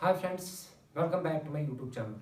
Hi friends, welcome back to my YouTube channel.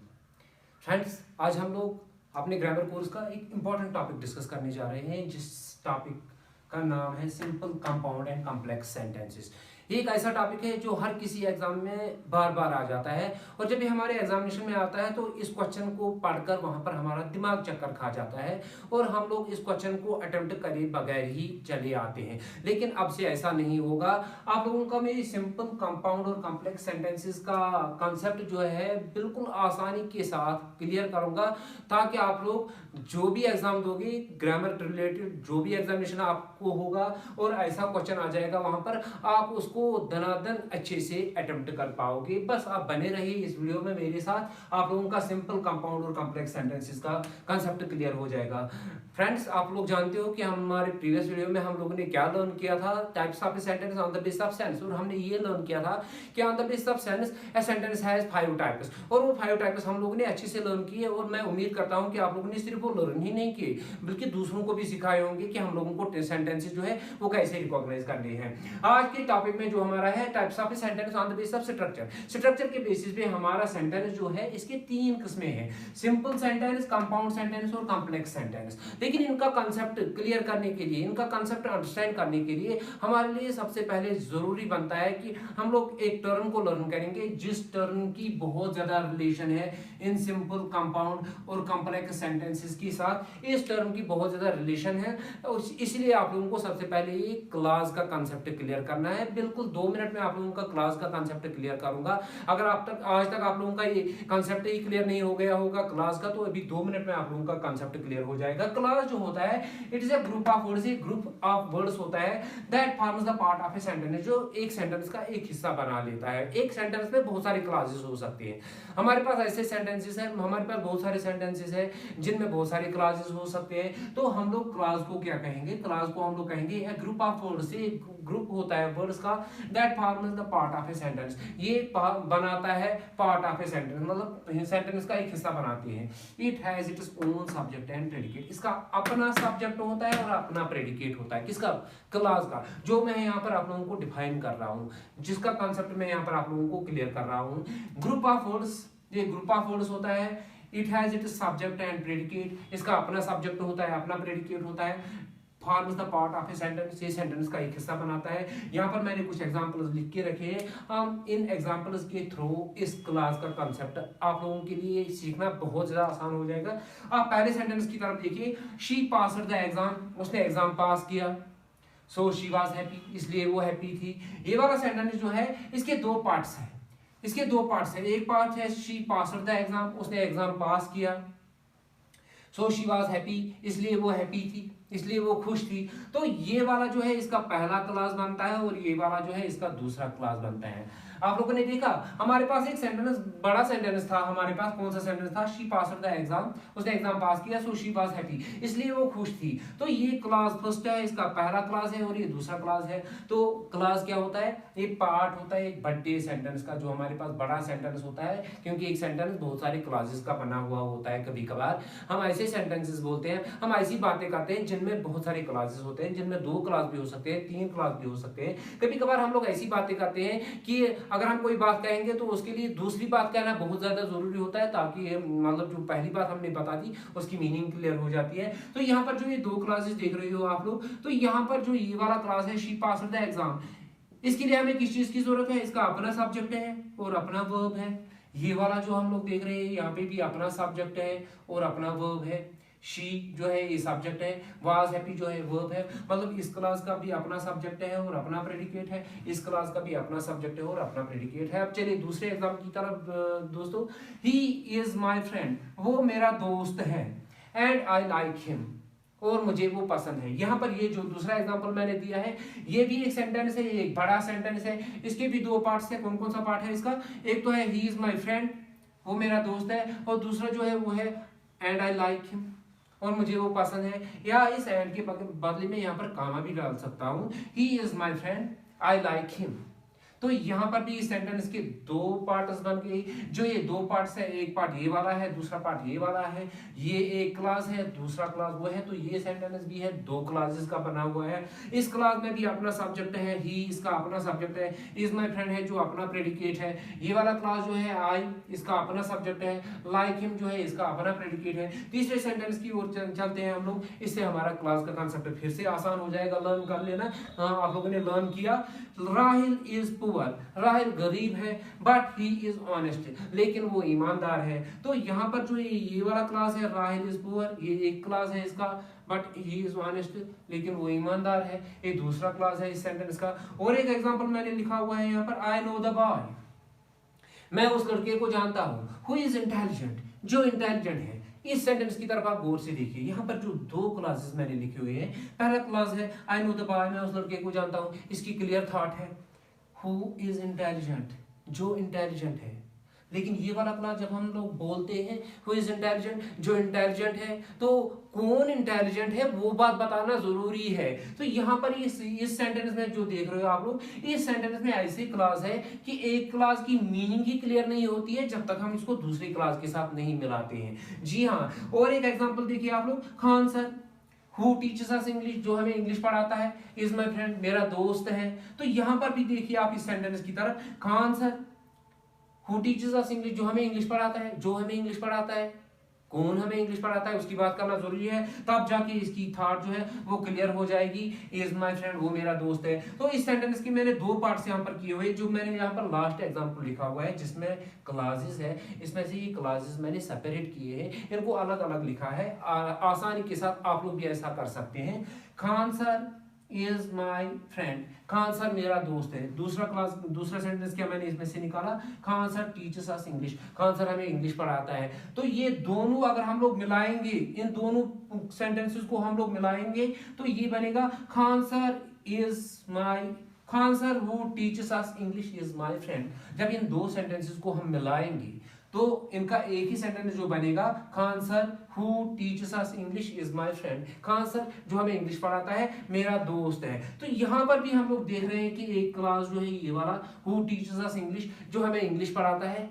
Friends, आज हम लोग अपने ग्रामर कोर्स का एक इम्पॉर्टेंट टॉपिक डिस्कस करने जा रहे हैं, जिस टॉपिक का नाम है simple compound and complex sentences. ये एक ऐसा टॉपिक है जो हर किसी एग्जाम में बार बार आ जाता है, और जब भी हमारे एग्जामिनेशन में आता है तो इस क्वेश्चन को पढ़कर वहां पर हमारा दिमाग चक्कर खा जाता है और हम लोग इस क्वेश्चन को अटेम्प्ट करे बगैर ही चले आते हैं। लेकिन अब से ऐसा नहीं होगा। आप लोगों का मैं सिंपल कंपाउंड और कॉम्प्लेक्स सेंटेंसेस का कंसेप्ट जो है बिल्कुल आसानी के साथ क्लियर करूंगा, ताकि आप लोग जो भी एग्जाम दोगे, ग्रामर रिलेटेड जो भी एग्जामिनेशन आपको होगा और ऐसा क्वेश्चन आ जाएगा वहां पर, आप उसको दनादन अच्छे से अटेम्प्ट कर पाओगे। बस आप बने रहिए इस वीडियो में मेरे साथ, आप लोगों का सिंपल कंपाउंड और कॉम्प्लेक्स सेंटेंसेस का कंसेप्ट क्लियर हो जाएगा। फ्रेंड्स, आप लोग जानते हो कि हमारे प्रीवियस वीडियो में हम लोगों ने क्या लर्न किया था, types of sentence on the basis of sense, और हमने ये लर्न किया था कि on the basis of sense a sentence has 5 types, और वो 5 टाइप्स हम लोगों ने अच्छे से लर्न किए। और मैं उम्मीद करता हूं कि आप लोगों ने सिर्फ वो लर्न ही नहीं किए बल्कि दूसरों को भी सिखाए होंगे कि हम लोगों को सेंटेंसेस जो है वो कैसे रिकॉग्नाइज करने हैं। आज के टॉपिक में जो हमारा है types of sentence on the basis of structure. Structure के बेसिस पे हमारा सेंटेंस जो है इसके 3 किस्में हैं, सिंपल सेंटेंस, कंपाउंड सेंटेंस और कॉम्प्लेक्स सेंटेंस। लेकिन इनका कंसेप्ट क्लियर करने के लिए, इनका कंसेप्ट अंडरस्टैंड करने के लिए हमारे लिए सबसे पहले जरूरी बनता है कि हम लोग एक टर्म को लर्न करेंगे जिस टर्म की बहुत ज्यादा रिलेशन है इन सिंपल, कंपाउंड और कॉम्प्लेक्स सेंटेंसेस के साथ। इस टर्म की बहुत ज्यादा रिलेशन है, इसलिए आप लोगों को सबसे पहले ये क्लास का कंसेप्ट क्लियर करना है। बिल्कुल 2 मिनट में आप लोगों का क्लास का कंसेप्ट क्लियर करूंगा। अगर आज तक आप लोगों का ये कंसेप्ट ही क्लियर नहीं हो गया होगा क्लास का, तो अभी 2 मिनट में आप लोगों का कंसेप्ट क्लियर हो जाएगा। क्लास जो होता है it is a group of words, एक ग्रुप ऑफ वर्ड्स होता है that forms the part of a sentence, जो एक सेंटेंस का एक हिस्सा बना लेता है। एक सेंटेंस में बहुत सारे क्लासेस हो सकते हैं। हमारे पास ऐसे सेंटेंसेस हैं, हमारे पास बहुत सारे सेंटेंसेस हैं जिनमें बहुत सारे क्लासेस हो सकते हैं। तो हम लोग क्लास को क्या कहेंगे? क्लास को हम लोग कहेंगे ए ग्रुप ऑफ वर्ड्स, एक ग्रुप होता है वर्ड्स का that forms the part of a sentence, ये बनाता है पार्ट ऑफ ए सेंटेंस, मतलब सेंटेंस का एक हिस्सा बनाती है। It has its own subject and predicate, इसका अपना सब्जेक्ट होता है और अपना प्रेडिकेट होता है। किसका? क्लास का, जो मैं यहाँ पर आप लोगों को डिफाइन कर रहा हूँ, जिसका कंसेप्ट मैं यहाँ पर आप लोगों को क्लियर कर रहा हूँ। ग्रुप ऑफ वर्ड्स, ये ग्रुप ऑफ वर्ड्स होता है। It has its subject and predicate, इसका अपना सब्जेक्ट होता है, अपना प्रेडिकेट होता है। Forms the part of a sentence, ये सेंटेंस का एक हिस्सा बनाता है। यहाँ पर मैंने कुछ एग्जांपल्स लिख के रखे हैं, हम इन एग्जांपल्स के थ्रू इस क्लास का कंसेप्ट आप लोगों के लिए सीखना बहुत ज्यादा आसान हो जाएगा। आप पहले सेंटेंस की तरफ देखिए, शी पास्ड द एग्जाम, उसने एग्जाम पास किया। सो शी वाज हैप्पी, इसलिए वो हैप्पी थी। ये वाला सेंटेंस जो है इसके 2 पार्ट्स हैं, इसके 2 पार्ट्स हैं। एक पार्ट है शी पास्ड द एग्जाम, उसने एग्जाम पास किया। सो शी वाज हैप्पी, इसलिए वो हैप्पी थी, इसलिए वो खुश थी। तो ये वाला जो है इसका पहला क्लास बनता है और ये वाला जो है इसका दूसरा क्लास बनता है। आप लोगों ने देखा हमारे पास एक सेंटेंस, बड़ा सेंटेंस था हमारे पास। कौन सा सेंटेंस था? शी पास्ड द एग्जाम, उसने एग्जाम पास किया। सो शी वाज हैप्पी, इसलिए वो खुश थी। तो ये क्लास फर्स्ट है, इसका पहला क्लास है और ये दूसरा क्लास है। तो क्लास क्या होता है? एक पार्ट होता है एक बड़े सेंटेंस का, जो हमारे पास बड़ा सेंटेंस होता है, क्योंकि एक सेंटेंस बहुत सारे क्लासेस का बना हुआ होता है। कभी कभार हम ऐसे सेंटेंसेस बोलते हैं, हम ऐसी बातें करते हैं जिनमें बहुत सारे क्लासेस होते हैं, जिनमें 2 क्लास भी हो सकते हैं, 3 क्लास भी हो सकते हैं। कभी कभार हम लोग ऐसी बातें करते हैं कि अगर हम कोई बात कहेंगे तो उसके लिए दूसरी बात कहना बहुत ज्यादा जरूरी होता है, ताकि मतलब जो पहली बात हमने बता दी उसकी मीनिंग क्लियर हो जाती है। तो यहाँ पर जो ये 2 क्लासेस देख रहे हो आप लोग, तो यहाँ पर जो ये वाला क्लास है शी पास्ड द एग्जाम, इसके लिए हमें किस चीज की जरूरत है? इसका अपना सब्जेक्ट है और अपना वर्ब है। ये वाला जो हम लोग देख रहे हैं यहाँ पे भी अपना सब्जेक्ट है और अपना वर्ब है। शी जो है ये सब्जेक्ट है, वाज हैप्पी जो है वर्ब है। मतलब इस क्लास का भी अपना सब्जेक्ट है और अपना प्रेडिकेट है, इस क्लास का भी अपना सब्जेक्ट है और अपना प्रेडिकेट है। अब चलिए दूसरे एग्जाम की तरफ दोस्तों। ही इज माय फ्रेंड, वो मेरा दोस्त है। एंड आई लाइक हिम, और मुझे वो पसंद है। यहाँ पर ये जो दूसरा एग्जांपल मैंने दिया है ये भी एक सेंटेंस है, ये एक बड़ा सेंटेंस है। इसके भी 2 पार्ट्स है। कौन कौन सा पार्ट है इसका? एक तो है ही इज माय फ्रेंड, वो मेरा दोस्त है, और दूसरा जो है वो है एंड आई लाइक हिम, और मुझे वो पसंद है। या इस एंड के बदले में यहाँ पर कामा भी डाल सकता हूँ, he is my friend, I like him. तो यहाँ पर भी इस सेंटेंस के दो पार्ट्स बन गए। जो ये दो पार्ट्स है, एक पार्ट ये वाला है, दूसरा पार्ट ये वाला है। ये एक क्लास है, दूसरा क्लास वो है। तो ये सेंटेंस भी है दो क्लासेस का बना हुआ है। इस क्लास में भी अपना सब्जेक्ट है ही, इसका अपना सब्जेक्ट है। इज माय फ्रेंड है जो अपना प्रेडिकेट है। ये वाला क्लास जो है आई, इसका अपना सब्जेक्ट है। लाइक हिम जो है इसका अपना प्रेडिकेट है। तीसरे सेंटेंस की ओर चलते हैं हम लोग। इससे हमारा क्लास का कांसेप्ट फिर से आसान हो जाएगा, लर्न कर लेना। आप लोगों ने लर्न किया। राहिल इज पुअर, राहिल गरीब है, बट ही इज ऑनेस्ट, लेकिन वो ईमानदार है। तो यहाँ पर जो ये वाला क्लास है राहिल इज पुअर, ये एक क्लास है इसका, बट ही इज ऑनेस्ट, लेकिन वो ईमानदार है। ये दूसरा क्लास है इस सेंटेंस का। और एक एग्जांपल मैंने लिखा हुआ है यहाँ पर, आई नो द बॉय, मैं उस लड़के को जानता हूँ, हु इज इंटेलिजेंट, जो इंटेलिजेंट है। इस सेंटेंस की तरफ आप गौर से देखिए। यहाँ पर जो दो क्लासेस मैंने लिखे हुए हैं, पहला क्लास है आई नो द बॉय, मैं उस लड़के को जानता हूँ, इसकी क्लियर थॉट है हु इज इंटेलिजेंट, जो इंटेलिजेंट है। लेकिन ये वाला क्लास जब हम लोग बोलते हैं हु इज इंटेलिजेंट, जो इंटेलिजेंट है, तो कौन इंटेलिजेंट है वो बात बताना जरूरी है। तो यहाँ पर इस सेंटेंस में जो देख रहे हो आप लोग, इस सेंटेंस में ऐसी क्लास है कि एक क्लास की मीनिंग ही क्लियर नहीं होती है जब तक हम इसको दूसरी क्लास के साथ नहीं मिलाते हैं। जी हाँ, और एक एग्जांपल देखिए आप लोग, Khan sir who teachers us English, जो हमें इंग्लिश पढ़ाता है, इज माय फ्रेंड, मेरा दोस्त है। तो यहाँ पर भी देखिए आप इस सेंटेंस की तरफ, Khan sir who teachers us English, जो हमें इंग्लिश पढ़ाता है, जो हमें इंग्लिश पढ़ाता है, कौन हमें इंग्लिश पढ़ाता है उसकी बात करना जरूरी है, तब जाके इसकी थॉट जो है वो क्लियर हो जाएगी। इज माय फ्रेंड, वो मेरा दोस्त है। तो इस सेंटेंस की मैंने दो पार्ट्स यहाँ पर किए हुए, जो मैंने यहाँ पर लास्ट एग्जांपल लिखा हुआ है जिसमें क्लासेस है, इसमें से ये क्लासेस मैंने सेपरेट किए हैं, इनको अलग अलग लिखा है। आसानी के साथ आप लोग भी ऐसा कर सकते हैं। Khan sir is my friend, Khan sir मेरा दोस्त है। दूसरा सेंटेंस क्या मैंने इसमें से निकाला, खान सर टीचर्स अस इंग्लिश, खान सर हमें इंग्लिश पढ़ाता है। तो ये दोनों अगर हम लोग मिलाएंगे, इन दोनों सेंटेंसेस को हम लोग मिलाएंगे तो ये बनेगा Khan sir is my, Khan sir who teachers us English is my friend. जब इन दो सेंटेंसेस को हम मिलाएंगे तो इनका एक ही सेंटेंस जो बनेगा, Khan sir who teachers us English is my friend, Khan sir जो हमें इंग्लिश पढ़ाता है मेरा दोस्त है। तो यहाँ पर भी हम लोग देख रहे हैं कि एक क्लास जो है ये वाला हु टीचर्स अस इंग्लिश, जो हमें इंग्लिश पढ़ाता है,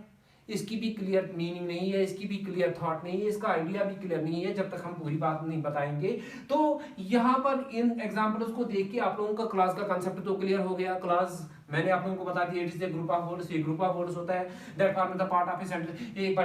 इसकी भी क्लियर मीनिंग नहीं है, इसकी भी क्लियर थॉट नहीं है, इसका आइडिया भी क्लियर नहीं है जब तक हम पूरी बात नहीं बताएंगे। तो यहाँ पर इन एग्जांपल्स को देख के आप लोगों का क्लास का कांसेप्ट तो क्लियर हो गया। क्लास मैंने आप लोगों को बता दिया, it is a group of words. ये ग्रुप ऑफ वर्ड्स होता है that form the part of a sentence. एक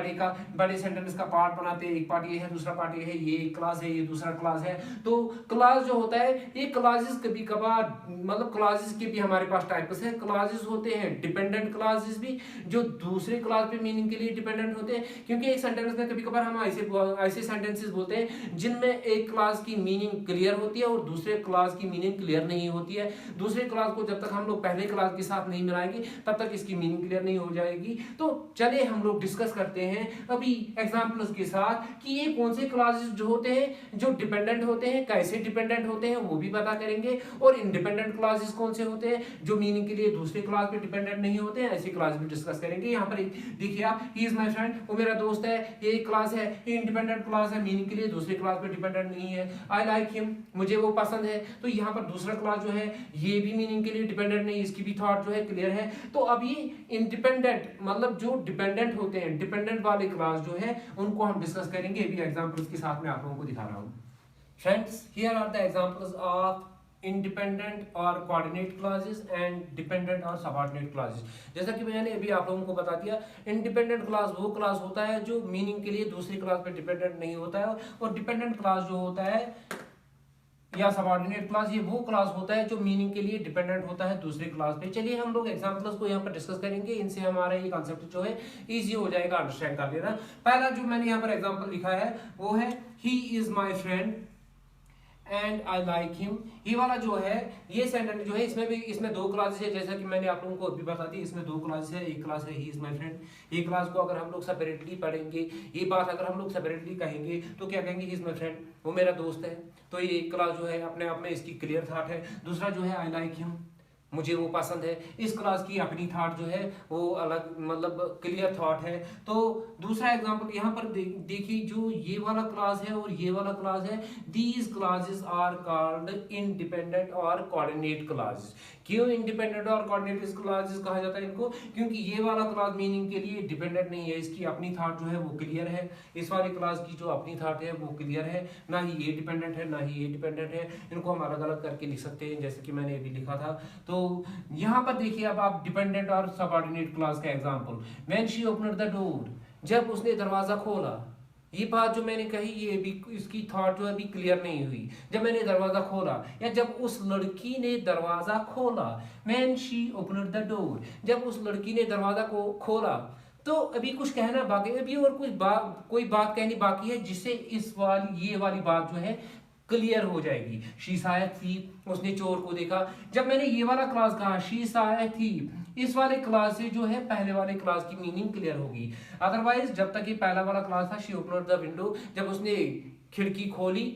बड़े सेंटेंस का पार्ट बनाते हैं, एक पार्ट ये है, दूसरा पार्ट ये है, ये एक क्लास है, ये दूसरा क्लास है। तो क्लास जो होता है ये क्लासेस कभी कभार, मतलब क्लासेस के भी हमारे पास टाइप्स है। क्लासेस होते हैं डिपेंडेंट क्लासेस भी, जो दूसरे क्लास पे मीनिंग के लिए डिपेंडेंट होते हैं, क्योंकि एक सेंटेंस में कभी कभार हम ऐसे सेंटेंसेस बोलते हैं जिनमें एक क्लास की मीनिंग क्लियर होती है और दूसरे क्लास की मीनिंग क्लियर नहीं होती है। दूसरे क्लास को जब तक हम लोग पहले क्लास के साथ नहीं मिलाएंगे तब तक इसकी मीनिंग क्लियर नहीं हो जाएगी। तो चलिए हम लोग डिस्कस करते हैं अभी एग्जांपल्स के साथ कि ये कौन से क्लासेस जो होते हैं जो डिपेंडेंट होते हैं, कैसे डिपेंडेंट होते हैं वो भी पता करेंगे, और इंडिपेंडेंट क्लासेस कौन से होते हैं जो मीनिंग के लिए दूसरे क्लास पे डिपेंडेंट नहीं होते हैं, ऐसी क्लास भी डिस्कस करेंगे। यहाँ पर देखिए आप, ही इज माय फ्रेंड, वो मेरा दोस्त है, ये एक क्लास है, ये इंडिपेंडेंट क्लास है, मीनिंग के लिए दूसरे क्लास पे डिपेंडेंट नहीं है। आई लाइक हिम, मुझे वो पसंद है, तो यहाँ पर दूसरा क्लास जो है ये भी मीनिंग के लिए डिपेंडेंट नहीं, इसकी भी थॉट जो है क्लियर है। तो अब ये इंडिपेंडेंट मतलब जो डिपेंडेंट होते हैं, डिपेंडेंट वाले क्लास जो है उनको हम डिस्कस करेंगे अभी एग्जांपल्स के साथ में आप लोगों को दिखा रहा हूं। Friends, here are the examples of independent और कोऑर्डिनेट क्लासेस एंड डिपेंडेंट और सबऑर्डिनेट क्लासेस। जैसा कि मैंने अभी आप लोगों को बता दिया, इंडिपेंडेंट क्लास वो क्लास होता है जो मीनिंग के लिए दूसरी क्लास पे डिपेंडेंट नहीं होता है, और डिपेंडेंट क्लास जो होता है या सबऑर्डिनेट क्लास, ये वो क्लास होता है जो मीनिंग के लिए डिपेंडेंट होता है दूसरी क्लास पे। चलिए हम लोग एग्जांपल्स को यहाँ पर डिस्कस करेंगे, इनसे हमारा ये कांसेप्ट जो है इजी हो जाएगा अंडरस्टैंड कर लेना। पहला जो मैंने यहाँ पर एग्जांपल लिखा है वो है he is my friend and I like him. ये वाला जो है ये सेंटेंस जो है इसमें दो क्लासेस है, जैसा कि मैंने आप लोगों को अभी बता दी। इसमें दो क्लासेस है, एक क्लास है ही इज माय फ्रेंड। ये क्लास को अगर हम लोग सेपरेटली पढ़ेंगे, ये बात अगर हम लोग सेपरेटली कहेंगे तो क्या कहेंगे, ही इज माय फ्रेंड, वो मेरा दोस्त है। तो ये एक क्लास जो है अपने आप में इसकी क्लियर थॉट है। दूसरा जो है आई लाइक हिम, मुझे वो पसंद है, इस क्लास की अपनी थॉट जो है वो अलग मतलब क्लियर थॉट है। तो दूसरा एग्जांपल यहाँ पर देखिए, जो ये वाला क्लास है और ये वाला क्लास है, these clauses are called independent और कोऑर्डिनेट क्लासेस। क्यों इंडिपेंडेंट और कोऑर्डिनेट क्लॉजेस कहा जाता है इनको? क्योंकि ये वाला क्लॉज मीनिंग के लिए डिपेंडेंट नहीं है, इसकी अपनी थॉट जो है वो क्लियर है, इस वाले क्लॉज की जो अपनी थॉट है वो क्लियर है, ना ही ये डिपेंडेंट है ना ही ये डिपेंडेंट है। इनको हम अलग अलग करके लिख सकते हैं, जैसे कि मैंने अभी लिखा था। तो यहाँ पर देखिए अब आप डिपेंडेंट और सबऑर्डिनेट क्लॉज का example, when she opened the door, जब उसने दरवाजा खोला। ये बात जो मैंने कही ये भी इसकी थॉट जो अभी क्लियर नहीं हुई। जब मैंने दरवाजा खोला या जब उस लड़की ने दरवाजा खोला, when she opened the door, जब उस लड़की ने दरवाजा को खोला, तो अभी कुछ कहना बाकी, अभी और कोई बात कहनी बाकी है जिससे ये वाली बात जो है क्लियर हो जाएगी। शी शायद थी, उसने चोर को देखा। जब मैंने ये वाला क्लास कहा शी शायद थी, इस वाले क्लास से जो है पहले वाले क्लास की मीनिंग क्लियर होगी। अदरवाइज जब तक ये पहला वाला क्लास था शी ओपनड द विंडो, जब उसने खिड़की खोली,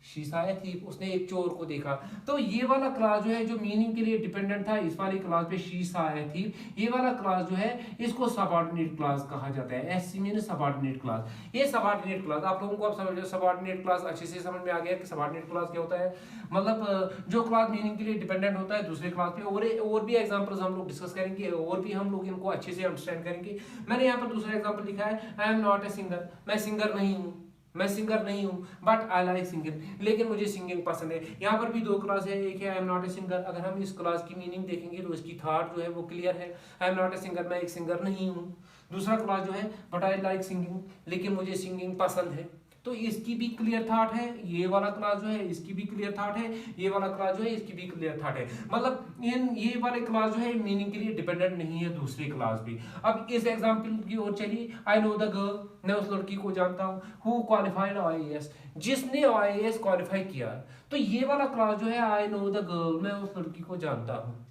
शी शायद थी, उसने एक चोर को देखा। तो ये वाला क्लास जो है जो मीनिंग के लिए डिपेंडेंट था, इस वाली क्लास पे शी शायद थी, ये वाला क्लास जो है इसको सबऑर्डिनेट क्लास कहा जाता है। SC mean subordinate class. ये सबऑर्डिनेट क्लास आप लोगों को अब समझ लो, सबऑर्डिनेट क्लास अच्छे से समझ में आ गया कि सबऑर्डिनेट क्लास क्या होता है। मतलब जो क्लास मीनिंग के लिए डिपेंडेंट होता है दूसरे क्लास पे। और भी एग्जांपल्स हम लोग डिस्कस करेंगे और भी हम लोग इनको अच्छे से अंडरस्टैंड करेंगे। मैंने यहाँ पर दूसरा एग्जांपल लिखा है, I am not a singer, मैं सिंगर नहीं हूँ, मैं सिंगर नहीं हूँ, बट आई लाइक सिंगिंग, लेकिन मुझे सिंगिंग पसंद है। यहाँ पर भी दो क्लास है, एक है I am not a singer. अगर हम इस क्लास की मीनिंग देखेंगे तो इसकी थॉट जो है वो क्लियर है, I am not a singer, मैं एक सिंगर नहीं हूँ। दूसरा क्लास जो है बट आई लाइक सिंगिंग, लेकिन मुझे सिंगिंग पसंद है, तो इसकी भी क्लियर थॉट है। ये वाला क्लास जो है इसकी भी क्लियर थॉट है, ये वाला क्लास जो है इसकी भी क्लियर थॉट है। मतलब ये वाले क्लास जो है मीनिंग के लिए डिपेंडेंट नहीं है दूसरे क्लास भी। अब इस एग्जांपल की ओर चलिए, आई नो द गर्ल, मैं उस लड़की को जानता हूँ, हु क्वालिफाइड आईएएस, जिसने आईएएस क्वालिफाई किया। तो ये वाला क्लास जो है आई नो द गर्ल, मैं उस लड़की को जानता हूँ,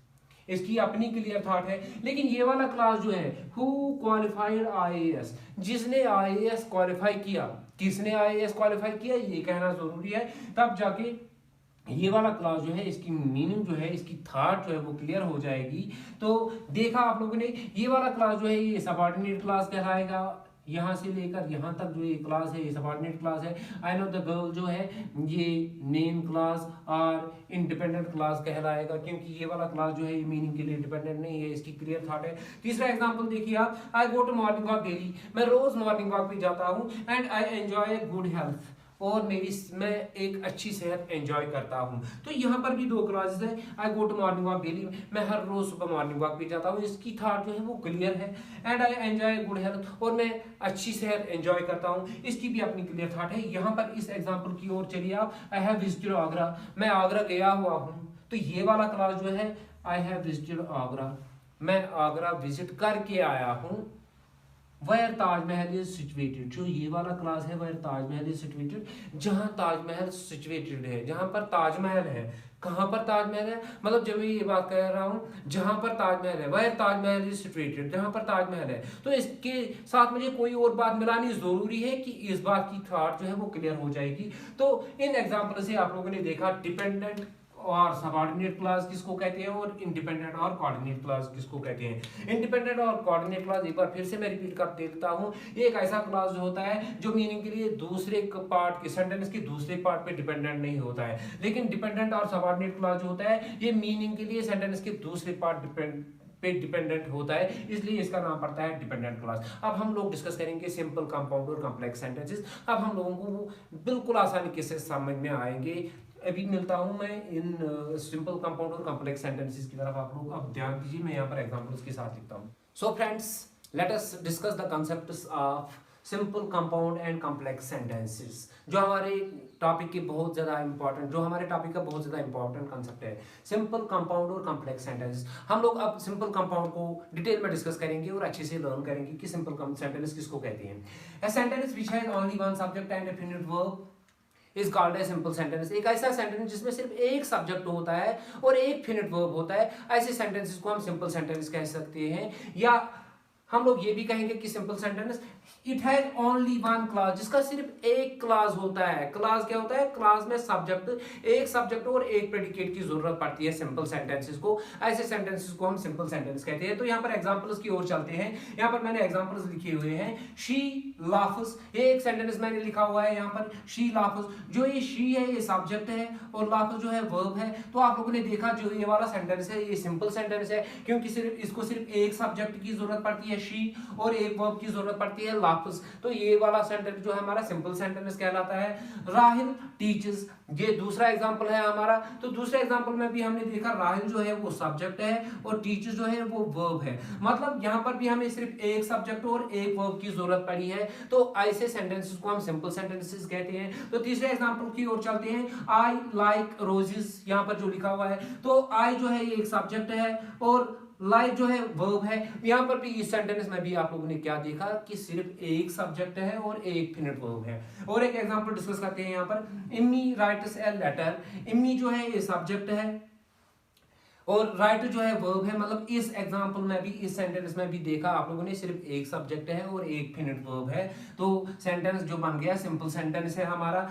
इसकी अपनी क्लियर थॉट है। लेकिन ये वाला क्लास जो है हु क्वालिफाइड आईएएस, जिसने आईएएस क्वालिफाई किया, किसने आईएएस क्वालिफाई किया ये कहना जरूरी है, तब जाके ये वाला क्लास जो है इसकी मीनिंग जो है इसकी थॉट जो है वो क्लियर हो जाएगी। तो देखा आप लोगों ने, ये वाला क्लास जो है ये सबऑर्डिनेट क्लास कहलाएगा। यहाँ से लेकर यहाँ तक जो ये क्लास है ये सबऑर्डिनेट क्लास है। आई नो द गर्ल जो है ये नेम क्लास और इंडिपेंडेंट क्लास कहलाएगा, क्योंकि ये वाला क्लास जो है ये मीनिंग के लिए डिपेंडेंट नहीं है, इसकी क्लियर थॉट है। तीसरा एग्जांपल देखिए आप, I go to morning walk daily, मैं रोज मॉर्निंग वॉक पे जाता हूँ, and I enjoy good health, और मैं एक अच्छी सेहत एंजॉय करता हूँ। तो यहाँ पर भी दो क्लासेस है, I go to morning walk daily, मैं हर रोज सुबह मॉर्निंग वॉक पे जाता हूँ, इसकी थॉट जो है वो क्लियर है। And I enjoy good health, और मैं अच्छी सेहत एंजॉय करता हूँ, इसकी भी अपनी क्लियर थॉट है। यहाँ पर इस एग्जाम्पल की ओर चलिए आप, आई हैव विजिटेड आगरा, मैं आगरा गया हुआ हूँ। तो ये वाला क्लास जो है आई हैव विजिटेड आगरा, मैं आगरा विजिट करके आया हूँ। वेयर ताजमहल इज सिचुएटेड, जो ये वाला क्लास है वेयर ताजमहल इज सिचुएटेड, जहां ताजमहल सिचुएटेड है, जहां पर ताजमहल है। कहां पर ताजमहल है, मतलब जब ये बात कह रहा हूं जहां पर ताजमहल है, वेयर ताजमहल इज सिचुएटेड, जहां पर ताजमहल है। तो इसके साथ मुझे कोई और बात मिलानी जरूरी है कि इस बात की थॉट जो है वो क्लियर हो जाएगी। तो इन एग्जाम्पल से आप लोगों ने देखा डिपेंडेंट और सबऑर्डिनेट क्लास किसको कहते हैं और इंडिपेंडेंट और कोऑर्डिनेट क्लास किसको कहते हैं। इंडिपेंडेंट और कोऑर्डिनेट क्लास एक बार फिर से मैं रिपीट कर देता हूं, एक ऐसा क्लास जो होता है जो मीनिंग के लिए दूसरे पार्ट के सेंटेंस के दूसरे पार्ट पे डिपेंडेंट नहीं होता है। लेकिन डिपेंडेंट और सबऑर्डिनेट क्लास जो होता है ये मीनिंग के लिए सेंटेंस के दूसरे पार्ट पे डिपेंडेंट होता है, इसलिए इसका नाम पड़ता है डिपेंडेंट क्लास। अब हम लोग डिस्कस करेंगे सिंपल, कंपाउंड और कॉम्प्लेक्स सेंटेंसेस। अब हम लोगों को बिल्कुल आसानी से समझ में आएंगे। अभी मिलता हूं मैं इन सिंपल कंपाउंड और कॉम्प्लेक्स सेंटेंसेस की तरफ। आप लोग अब ध्यान दीजिए, मैं यहाँ पर एग्जांपल्स के साथ लिखता हूं। So friends, let us discuss the concepts of simple compound and complex sentences, जो हमारे टॉपिक की बहुत ज्यादा इंपॉर्टेंट, जो हमारे टॉपिक का बहुत ज्यादा इंपॉर्टेंट कांसेप्ट है, सिंपल कंपाउंड और कॉम्प्लेक्स सेंटेंसेस। हम लोग अब सिंपल कंपाउंड को डिटेल में डिस्कस करेंगे और अच्छे से लर्न करेंगे कि सिंपल सेंटेंस किसको कहते हैं। A sentence which has only one subject and a finite verb is called a simple sentence. एक ऐसा सेंटेंस जिसमें सिर्फ एक सब्जेक्ट होता है और एक फिनिट वर्ब होता है, ऐसे सेंटेंसेस को हम सिंपल सेंटेंस कह सकते हैं। या हम लोग ये भी कहेंगे कि simple sentence it has only one class, जिसका सिर्फ एक क्लास होता है। क्लास क्या होता है? क्लास में सब्जेक्ट, एक सब्जेक्ट और एक प्रेडिकेट की जरूरत पड़ती है सिंपल सेंटेंसेस को। ऐसे सेंटेंसेस को हम सिंपल सेंटेंस कहते हैं। तो यहाँ पर एग्जांपल्स की ओर चलते हैं। यहाँ पर मैंने एग्जांपल्स लिखे हुए हैं। शी लाफ्स, ये एक सेंटेंस मैंने लिखा हुआ है यहाँ पर, शी लाफ्स। जो ये शी है ये सब्जेक्ट है और लाफ्स जो है वर्ब है। तो आप लोगों ने देखा जो ये वाला सेंटेंस है ये सिंपल सेंटेंस है, क्योंकि इसको सिर्फ एक सब्जेक्ट की जरूरत पड़ती है शी, और एक वर्ब की जरूरत पड़ती है लाफ्स। तो ये वाला सेंटेंस जो है हमारा सिंपल सेंटेंस कहलाता है। राहिल टीचर्स, ये दूसरा एग्जांपल है हमारा। तो दूसरे एग्जांपल में भी हमने देखा राहिल जो है वो सब्जेक्ट है और टीचर जो है वो वर्ब है। मतलब यहाँ पर भी हमें सिर्फ एक सब्जेक्ट और एक वर्ब की जरूरत पड़ी है। तो ऐसे सेंटेंसेस को हम सिंपल सेंटेंसेस कहते हैं। तो तीसरे एग्जांपल की ओर चलते हैं। आई लाइक रोजेस, यहाँ पर जो लिखा हुआ है, तो आई जो है ये एक सब्जेक्ट है और लाइक जो है वर्ब है। यहाँ पर भी इस सेंटेंस में भी आप लोगों ने क्या देखा कि सिर्फ एक सब्जेक्ट है और एक फिनिट वर्ब है। और एक एग्जांपल डिस्कस करते हैं यहाँ पर। Immy writes a letter, Immy जो है ये सब्जेक्ट है और राइटर जो है वर्ब है। मतलब इस एग्जांपल में भी, इस सेंटेंस में भी देखा आप लोगों ने सिर्फ एक सब्जेक्ट है और एक फिनिट वर्ब है। तो सेंटेंस जो बन गया सिंपल सेंटेंस है हमारा।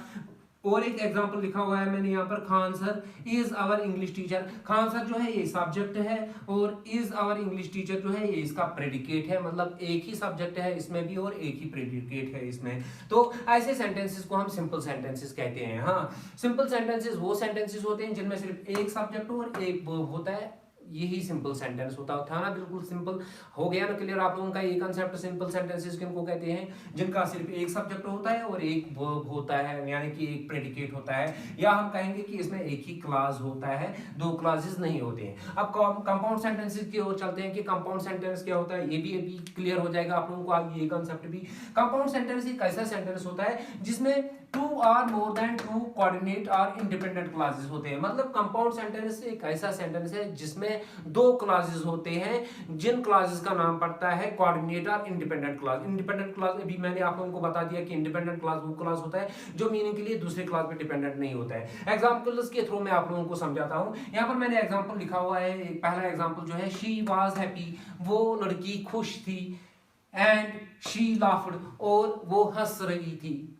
और एक एग्जांपल लिखा हुआ है मैंने यहाँ पर, Khan sir is our English teacher. Khan sir जो है ये सब्जेक्ट है और इज आवर इंग्लिश टीचर जो है ये इसका प्रेडिकेट है। मतलब एक ही सब्जेक्ट है इसमें भी और एक ही प्रेडिकेट है इसमें। तो ऐसे सेंटेंसेस को हम सिंपल सेंटेंसेस कहते हैं। हाँ, सिंपल सेंटेंसेस वो सेंटेंसेस होते हैं जिनमें सिर्फ एक सब्जेक्ट और एक वर्ब होता है। यही सिंपल सेंटेंस होता था ना। बिल्कुल सिंपल हो गया ना क्लियर आप लोगों का ये कंसेप्ट। सिंपल सेंटेंसेस किनको कहते हैं? जिनका सिर्फ एक सब्जेक्ट होता है और एक वर्ब होता है, यानी कि एक प्रेडिकेट होता है, या हम कहेंगे कि इसमें एक ही क्लास होता है, दो क्लासेस नहीं होते हैं। अब कंपाउंड सेंटेंसेस की ओर चलते हैं कि कंपाउंड सेंटेंस क्या होता है। ये भी अभी क्लियर हो जाएगा आप लोगों को आगे ये कंसेप्ट भी। कंपाउंड सेंटेंस एक ऐसा सेंटेंस होता है जिसमें टू और मोर देन टू कोऑर्डिनेट और इंडिपेंडेंट क्लासेस होते हैं। मतलब कंपाउंड सेंटेंस एक ऐसा सेंटेंस है जिसमें दो क्लासेस होते हैं, जिन क्लासेस का नाम पड़ता है कोऑर्डिनेट और इंडिपेंडेंट क्लास। इंडिपेंडेंट क्लास अभी मैंने आप लोगों को बता दिया कि इंडिपेंडेंट क्लास वो क्लास होता है जो मीनिंग के लिए दूसरे क्लास पे डिपेंडेंट नहीं होता है। एग्जांपल्स के थ्रू मैं आप लोगों को समझाता हूं। यहाँ पर मैंने एग्जांपल लिखा हुआ है। पहला एग्जांपल जो है, शी वाज हैप्पी, वो लड़की खुश थी, एंड शी लाफ्ड, और वो हंस रही थी।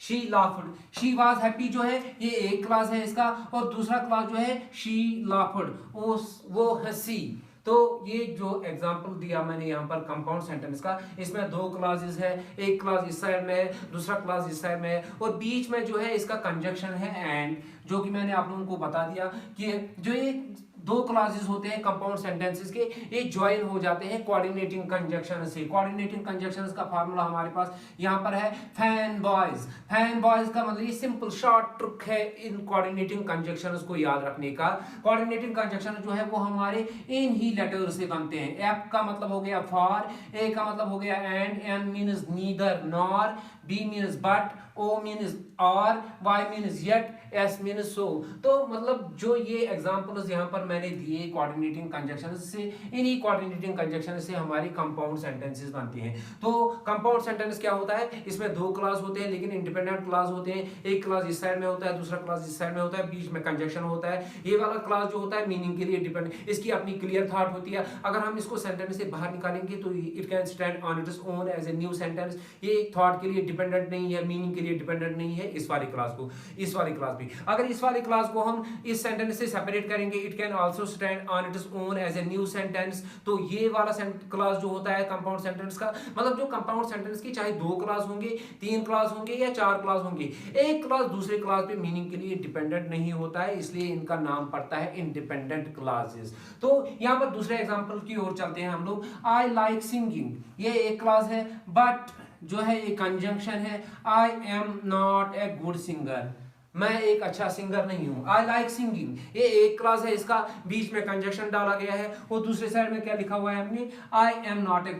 She laughed, she was happy जो है ये एक क्लास है इसका, और दूसरा क्लास जो है शी लाफ्ड, वो हंसी। तो ये जो एग्जांपल दिया मैंने यहाँ पर कंपाउंड सेंटेंस का, इसमें दो क्लासेस है, एक क्लास इस साइड में है, दूसरा क्लास इस साइड में है, और बीच में जो है इसका कंजक्शन है एंड, जो कि मैंने आप लोगों को बता दिया कि जो ये दो क्लासेस होते हैं कंपाउंड सेंटेंसेस के, ये ज्वाइन हो जाते हैं कोऑर्डिनेटिंग कंजक्शन से। कोऑर्डिनेटिंग कंजक्शंस का फार्मूला हमारे पास यहाँ पर है फैन बॉयज। फैन बॉयज का मतलब ये सिंपल शॉर्ट ट्रिक है इन कोऑर्डिनेटिंग कंजक्शंस को याद रखने का। कोऑर्डिनेटिंग कंजक्शन जो है वो हमारे इन ही लेटर से बनते हैं। एफ का मतलब हो गया फॉर, ए का मतलब हो गया and, N means neither nor, B means but, O means or, Y means yet, S means so. तो मतलब जो ये एग्जांपल्स यहाँ पर मैंने दिए कोऑर्डिनेटिंग कंजक्शन से, इन्हीं कोऑर्डिनेटिंग कंजक्शन से हमारी कंपाउंड सेंटेंसेस बनती हैं। तो कंपाउंड सेंटेंस क्या होता है? इसमें दो क्लास होते हैं लेकिन इंडिपेंडेंट क्लास होते हैं। एक क्लास इस साइड में होता है, दूसरा क्लास इस साइड में होता है, बीच में कंजक्शन होता है। ये वाला क्लास जो होता है मीनिंग के लिए डिपेंड, इसकी अपनी क्लियर थॉट होती है। अगर हम इसको सेंटेंस से बाहर निकालेंगे तो it can stand on its own as a new sentence. ये थॉट के लिए डिपेंडेंट नहीं है, मीनिंग के लिए डिपेंडेंट नहीं है। इस वाली क्लास को, इस वाली क्लास भी, अगर इस वाली क्लास को हम इस सेंटेंस से सेपरेट करेंगे, it can also stand on its own as a new sentence. तो ये वाला क्लास जो होता है कंपाउंड सेंटेंस का, मतलब जो कंपाउंड सेंटेंस की चाहे दो क्लास होंगे, तीन क्लास होंगे या चार क्लास होंगे, एक क्लास दूसरे क्लास पे मीनिंग के लिए डिपेंडेंट नहीं होता है, इसलिए इनका नाम पड़ता है इंडिपेंडेंट क्लासेस। तो यहाँ पर दूसरे एग्जांपल की ओर चलते हैं हम लोग। आई लाइक सिंगिंग, ये एक क्लास है, बट जो है ये कंजंक्शन है। I am not a good singer, मैं एक अच्छा सिंगर नहीं हूं। आई लाइक सिंगिंग, ये एक क्लास है इसका, बीच में कंजक्शन डाला गया है, और दूसरे साइड में क्या लिखा हुआ है हमने, I am not a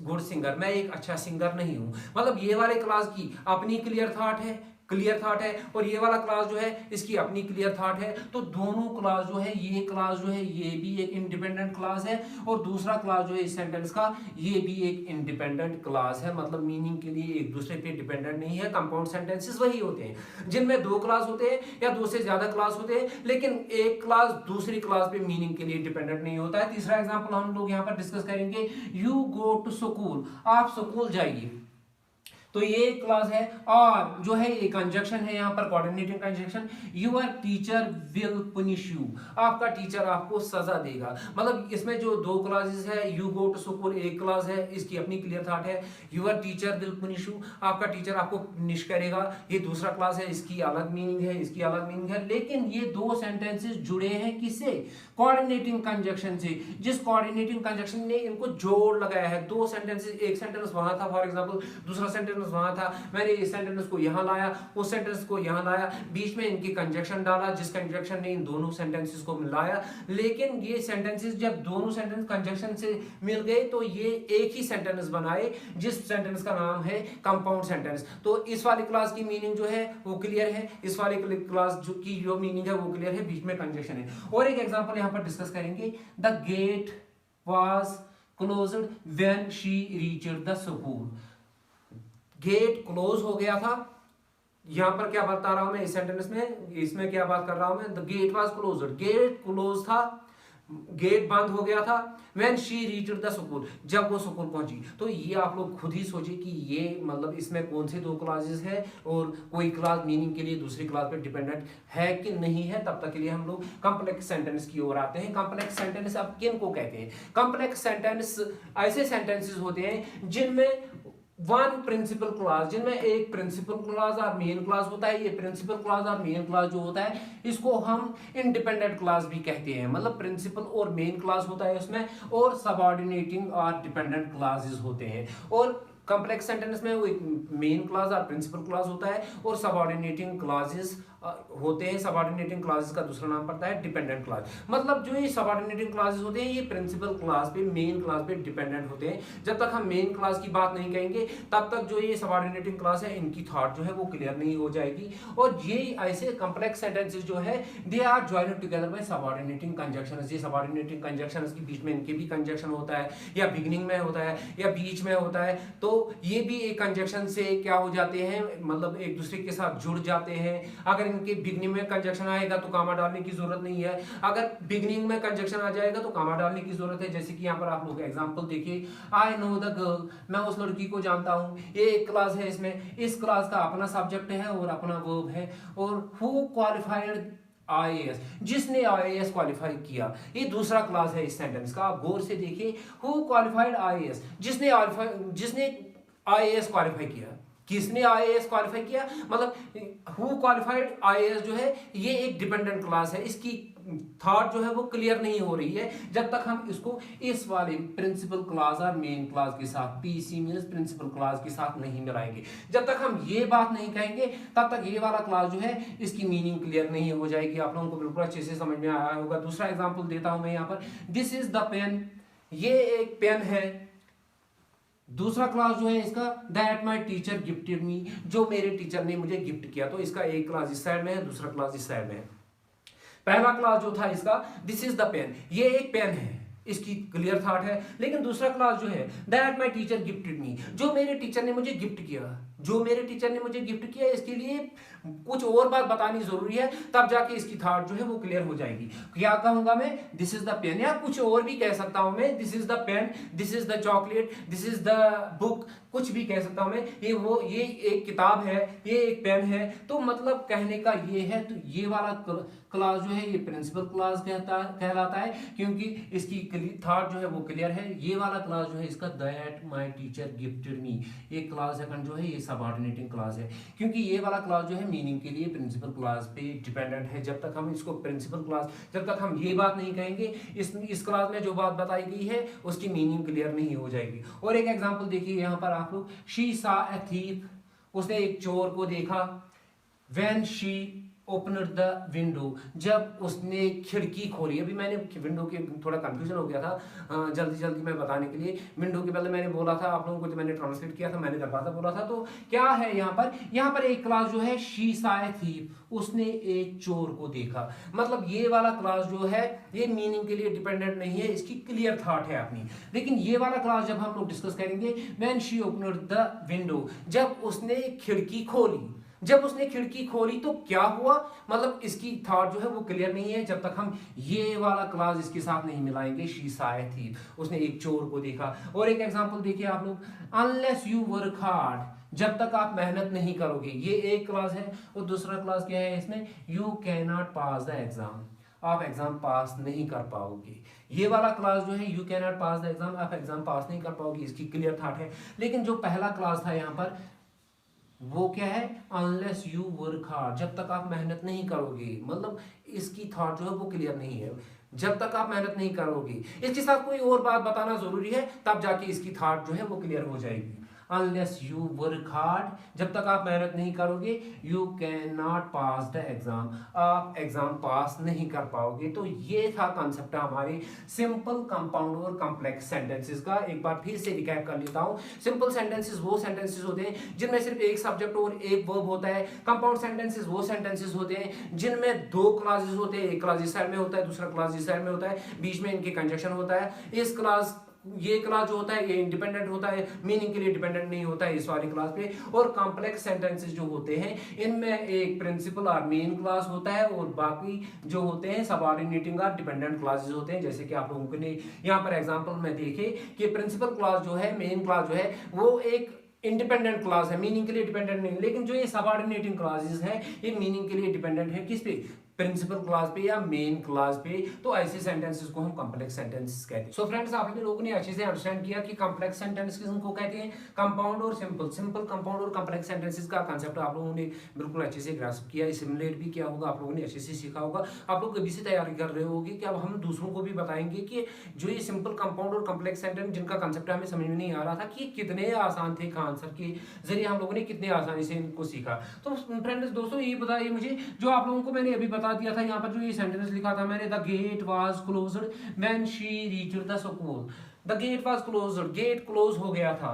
good singer, मैं एक अच्छा सिंगर नहीं हूं। मतलब ये वाले क्लास की अपनी क्लियर थॉट है, क्लियर थॉट है और ये वाला क्लास जो है इसकी अपनी क्लियर थॉट है। तो दोनों क्लास जो है, ये क्लास जो है ये भी एक इंडिपेंडेंट क्लास है और दूसरा क्लास जो है इस सेंटेंस का ये भी एक इंडिपेंडेंट क्लास है। मतलब मीनिंग के लिए एक दूसरे पे डिपेंडेंट नहीं है। कंपाउंड सेंटेंसेस वही होते हैं जिनमें दो क्लास होते हैं या दो से ज्यादा क्लास होते हैं, लेकिन एक क्लास दूसरी क्लास पे मीनिंग के लिए डिपेंडेंट नहीं होता है। तीसरा एग्जांपल हम लोग यहाँ पर डिस्कस करेंगे, यू गो टू स्कूल, आप स्कूल जाइए। तो ये क्लास है और जो है ये कंजक्शन है यहाँ पर coordinating conjunction, your teacher will punish you, आपका टीचर आपको सजा देगा। मतलब इसमें जो दो क्लासेस है, यू गो टू स्कूल एक क्लास है, इसकी अपनी क्लियर थॉट है, your teacher will punish you, आपका टीचर आपको पनिश करेगा, ये दूसरा क्लास है, इसकी अलग मीनिंग है, इसकी अलग मीनिंग है। लेकिन ये दो सेंटेंसेस जुड़े हैं किससे? कोऑर्डिनेटिंग कंजक्शन से। जिस कोऑर्डिनेटिंग कंजक्शन ने इनको जोड़ लगाया है, दो सेंटेंसेस, एक सेंटेंस वहां था फॉर एग्जांपल, दूसरा सेंटेंस वहां था, मैंने इस सेंटेंस को यहां लाया, उस सेंटेंस को यहां लाया, बीच में इनकी कंजक्शन डाला, जिस कंजक्शन ने इन दोनों सेंटेंसेस को मिलाया। लेकिन ये सेंटेंसेस जब दोनों सेंटेंस कंजक्शन से मिल गए तो ये एक ही सेंटेंस बनाए, जिस सेंटेंस का नाम है कंपाउंड सेंटेंस। तो इस वाली क्लास की मीनिंग जो है वो क्लियर है, इस वाली क्लास की जो मीनिंग है वो क्लियर है, बीच में कंजक्शन है। और एक एग्जांपल यहां पर डिस्कस करेंगे, the gate was closed when she reached the school. Gate close हो गया था, यहां पर क्या बता रहा हूं मैं इस सेंटेंस में, इसमें क्या बात कर रहा हूं मैं, the gate was closed, gate close था, गेट बंद हो गया था, when she reached the school, जब वो स्कूल पहुंची। तो ये आप लोग खुद ही सोचिए कि ये मतलब इसमें कौन से दो क्लासेस है और कोई क्लास मीनिंग के लिए दूसरी क्लास पे डिपेंडेंट है कि नहीं है। तब तक के लिए हम लोग कॉम्प्लेक्स सेंटेंस की ओर आते हैं। कॉम्प्लेक्स सेंटेंस अब किन को कहते हैं? कॉम्प्लेक्स सेंटेंस ऐसे सेंटेंसेस होते हैं जिनमें वन प्रिंसिपल क्लास, जिनमें एक प्रिंसिपल क्लास और मेन क्लास होता है। ये प्रिंसिपल क्लास और मेन क्लास जो होता है इसको हम इंडिपेंडेंट क्लास भी कहते हैं। मतलब प्रिंसिपल और मेन क्लास होता है उसमें, और सबऑर्डिनेटिंग और डिपेंडेंट क्लासेस होते हैं। और कॉम्प्लेक्स सेंटेंस में वो एक मेन क्लास और प्रिंसिपल क्लास होता है और सबऑर्डिनेटिंग क्लासेस होते हैं। सबऑर्डिनेटिंग क्लासेस का दूसरा नाम पड़ता है डिपेंडेंट क्लास। मतलब जो ये सबऑर्डिनेटिंग क्लासेस होते हैं ये प्रिंसिपल क्लास पे, मेन क्लास पे डिपेंडेंट होते हैं। जब तक हम मेन क्लास की बात नहीं कहेंगे तब तक जो ये सबऑर्डिनेटिंग क्लास है इनकी थॉट जो है वो क्लियर नहीं हो जाएगी। और ये ऐसे कॉम्प्लेक्स सेंटेंसेस जो है they are joined together by subordinating conjunctions. ये सबऑर्डिनेटिंग कंजक्शंस के बीच में इनके भी कंजक्शन होता है, या बिगिनिंग में होता है या बीच में होता है। तो ये भी एक कंजक्शन से क्या हो जाते हैं, मतलब एक दूसरे के साथ जुड़ जाते हैं। अगर इनके बिगनिंग में कंजक्शन आएगा तो कामा डालने की जरूरत नहीं है, अगर बिगनिंग में कंजक्शन आ जाएगा तो कामा डालने की जरूरत है। जैसे कि यहाँ पर आप लोग एग्जांपल देखिए, आई नो द गर्ल, मैं उस लड़की को जानता हूँ। ये एक क्लास है, इसमें इस क्लास का अपना सब्जेक्ट है और अपना वर्ब है। और हु क्वालिफाइड IAS, जिसने IAS क्वालिफाई किया, ये दूसरा क्लास है इस सेंटेंस का। आप गौर से देखिए, हु क्वालिफाइड IAS, जिसने IAS क्वालिफाई किया। किसने IAS क्वालिफाई किया? मतलब हु क्वालिफाइड IAS जो है ये एक डिपेंडेंट क्लास है, इसकी थॉट जो है वो क्लियर नहीं हो रही है जब तक हम इसको इस वाले प्रिंसिपल क्लास और मेन क्लास के साथ, PC मींस प्रिंसिपल क्लास के साथ नहीं मिलाएंगे। जब तक हम ये बात नहीं कहेंगे तब तक ये वाला क्लास जो है इसकी मीनिंग क्लियर नहीं हो जाएगी। आप लोगों को बिल्कुल अच्छे से समझ में आया होगा। दूसरा एग्जाम्पल देता हूं मैं यहाँ पर, दिस इज द पेन, ये एक पेन है। दूसरा क्लास जो है इसका, that my teacher gifted me, जो मेरे टीचर ने मुझे गिफ्ट किया। तो इसका एक क्लास इस साइड में है, दूसरा क्लास इस साइड में है। पहला क्लास जो था इसका, दिस इज द पेन, ये एक पेन है, इसकी क्लियर थॉट है। लेकिन दूसरा क्लास जो है, that my teacher gifted me, जो मेरे टीचर ने मुझे गिफ्ट किया, जो मेरे टीचर ने मुझे गिफ्ट किया, इसके लिए कुछ और बात बतानी जरूरी है, तब जाके इसकी थॉट जो है वो क्लियर हो जाएगी। क्या कहूंगा मैं? दिस इज द पेन, या कुछ और भी कह सकता हूं मैं, this is the pen, this is the chocolate, this is the book, कुछ भी कह सकता हूं मैं। ये एक किताब है, ये एक पेन है। तो मतलब कहने का ये है, तो ये वाला क्लास जो है ये प्रिंसिपल क्लास कहलाता है, क्योंकि इसकी थॉट जो है वो क्लियर है। ये वाला क्लास जो है इसका, that my teacher gifted me, ये क्लास सेकंड जो है ये सबऑर्डिनेटिंग क्लास है, क्योंकि ये वाला क्लास जो है मीनिंग के लिए प्रिंसिपल क्लास पे डिपेंडेंट है। जब तक हम इसको प्रिंसिपल क्लास, जब तक हम ये बात नहीं कहेंगे, इस क्लास में जो बात बताई गई है उसकी मीनिंग क्लियर नहीं हो जाएगी। और एक एग्जांपल देखिए यहाँ पर आप लोग, शी सा ए थीफ, उसने एक चोर को देखा, when she opened the window, जब उसने खिड़की खोली। अभी मैंने विंडो के थोड़ा कंफ्यूजन हो गया था जल्दी जल्दी मैं बताने के लिए। विंडो के पहले मैंने बोला था आप लोगों को, जो मैंने ट्रांसलेट किया था मैंने दरवाजा बोला था। तो क्या है यहाँ पर एक क्लास जो है शी सॉ ए थीफ, उसने एक चोर को देखा। मतलब ये वाला क्लास जो है ये मीनिंग के लिए डिपेंडेंट नहीं है, इसकी क्लियर थॉट है अपनी। लेकिन ये वाला क्लास जब हम लोग डिस्कस करेंगे, when she opened the window, जब उसने खिड़की खोली। जब उसने खिड़की खोली तो क्या हुआ, मतलब इसकी थॉट जो है वो क्लियर नहीं है जब तक हम ये वाला क्लास इसके साथ नहीं मिलाएंगे। शी सॉ ए थीफ, उसने एक चोर को देखा। और एक एग्जांपल देखिए आप लोग, अनलेस यू वर्क हार्ड, जब तक आप मेहनत नहीं करोगे। ये एक क्लास है। और दूसरा क्लास क्या है इसमें, you can not pass the exam, आप एग्जाम पास नहीं कर पाओगे। ये वाला क्लास जो है you can not pass the exam, आप एग्जाम पास नहीं कर पाओगे, इसकी क्लियर थॉट है। लेकिन जो पहला क्लास था यहाँ पर वो क्या है, अनलेस यू वर्क हार्ड, जब तक आप मेहनत नहीं करोगे। मतलब इसकी थॉट जो है वो क्लियर नहीं है, जब तक आप मेहनत नहीं करोगे। इसके साथ कोई और बात बताना जरूरी है, तब जाके इसकी थॉट जो है वो क्लियर हो जाएगी। अनलेस यू वर्क हार्ड, जब तक आप मेहनत नहीं करोगे, you can not pass the exam, आप एग्जाम पास नहीं कर पाओगे। तो ये था कॉन्सेप्ट हमारे सिंपल, कंपाउंड और कॉम्प्लेक्स सेंटेंसेस का। एक बार फिर से रिकैप कर लेता हूं। सिंपल सेंटेंसेस वो सेंटेंसेस होते हैं जिनमें सिर्फ एक सब्जेक्ट और एक वर्ब होता है। कंपाउंड सेंटेंसेस वो सेंटेंसेस होते हैं जिनमें दो क्लासेस होते हैं, एक क्लास इस साइड में होता है, दूसरा क्लास इस साइड में होता है, बीच में इनके कंजक्शन होता है। ये क्लास जो होता है ये इंडिपेंडेंट होता है, मीनिंग के लिए डिपेंडेंट नहीं होता है इस वाली क्लास पे। और कॉम्प्लेक्स सेंटेंसेस जो होते हैं इनमें एक प्रिंसिपल और मेन क्लास होता है, और बाकी जो होते हैं सबऑर्डिनेटिंग और डिपेंडेंट क्लासेस होते हैं। जैसे कि आप लोगों ने यहाँ पर एग्जांपल में देखे कि प्रिंसिपल क्लास जो है, मेन क्लास जो है, वो एक इंडिपेंडेंट क्लास है, मीनिंग के लिए डिपेंडेंट नहीं। लेकिन जो ये सबऑर्डिनेटिंग क्लासेस है ये मीनिंग के लिए डिपेंडेंट है, किस पे, प्रिंसिपल क्लास पे या मेन क्लास पे। तो ऐसे सेंटेंसेस को हम कॉम्प्लेक्स सेंटेंसेस कहते हैं। सो फ्रेंड्स, आप लोगों ने अच्छे से अंडरस्टैंड किया कि कॉम्प्लेक्स सेंटेंसेस को कहते हैं, कंपाउंड और सिंपल। सिंपल, कंपाउंड और कॉम्प्लेक्स सेंटेंसेस का कांसेप्ट आप लोगों ने बिल्कुल अच्छे से ग्रास्प किया, सिमुलेट भी किया होगा, आप लोगों ने अच्छे से सीखा होगा। आप लोग अभी से तैयारी कर रहे होगे कि अब हम दूसरों को भी बताएंगे कि जो ये सिंपल, कंपाउंड और कॉम्प्लेक्स सेंटेंस जिनका कांसेप्ट हमें समझ में नहीं आ रहा था कि कितने आसान थे, आंसर के जरिए हम लोगों ने कितने आसानी से इनको सीखा। तो फ्रेंड्स दोस्तों, ये बताइए मुझे, जो आप लोगों को मैंने अभी बता दिया था यहाँ पर, जो सेंटेंस लिखा था मैंने, the gate was closed when she reached the school. The gate was closed, gate close हो गया था।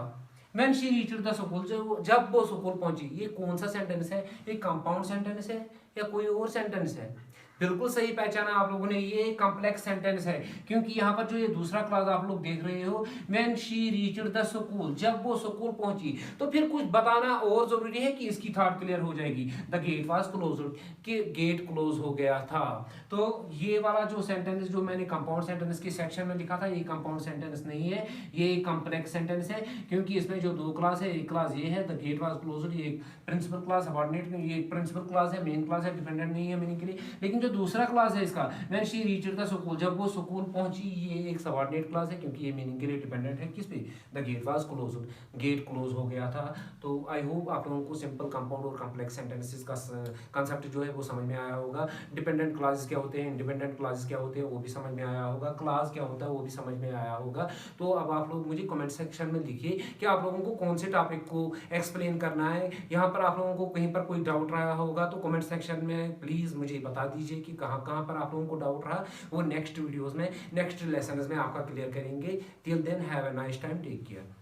When she reached the school, जब वो स्कूल पहुंची। ये कौन सा सेंटेंस है, ये कंपाउंड सेंटेंस है या कोई और सेंटेंस है? बिल्कुल सही पहचाना आप लोगों ने, ये कॉम्प्लेक्स सेंटेंस है। क्योंकि यहाँ पर जो ये दूसरा क्लास आप लोग देख रहे हो, when she reached the school, जब वो स्कूल पहुंची, तो फिर कुछ बताना और जरूरी है कि इसकी थॉट क्लियर हो जाएगी। द गेट वाज क्लोज्ड, कि गेट क्लोज हो गया था। तो ये वाला जो सेंटेंस जो मैंने कंपाउंड सेंटेंस के सेक्शन में लिखा था, ये कंपाउंड सेंटेंस नहीं है, ये कॉम्प्लेक्स सेंटेंस है। क्योंकि इसमें जो दो क्लास है, एक क्लास ये है द गेट वाज क्लोज्ड, ये प्रिंसिपल क्लास, सबऑर्डिनेट, ये प्रिंसिपल क्लास है, मेन क्लास है, डिपेंडेंट नहीं है मीनिंग के लिए। लेकिन जो दूसरा क्लास है इसका, when she reached the school, जब वो स्कूल पहुंची, ये एक सबऑर्डिनेट क्लास है क्योंकि ये मीनिंग के लिए डिपेंडेंट है, किस पे, the gate was closed, gate close हो गया था। तो आई होप आप लोगों को सिंपल, कंपाउंड और कॉम्प्लेक्स सेंटेंसेस का कांसेप्ट जो है वो समझ में आया होगा। डिपेंडेंट क्लासेस क्या होते हैं, इंडिपेंडेंट क्लासेस क्या होते हैं, वो भी समझ में आया होगा। क्लास क्या होता है वो भी समझ में आया होगा। तो अब आप लोग मुझे कमेंट सेक्शन में लिखिए कि आप लोगों को कौन से टॉपिक को एक्सप्लेन करना है। यहाँ पर आप लोगों को कहीं पर कोई डाउट रहा होगा तो कमेंट सेक्शन में प्लीज मुझे बता दीजिए कि कहाँ पर आप लोगों को डाउट रहा। वो नेक्स्ट वीडियोस में, नेक्स्ट लेसन्स में आपका क्लियर करेंगे। Till then have a nice time, take care.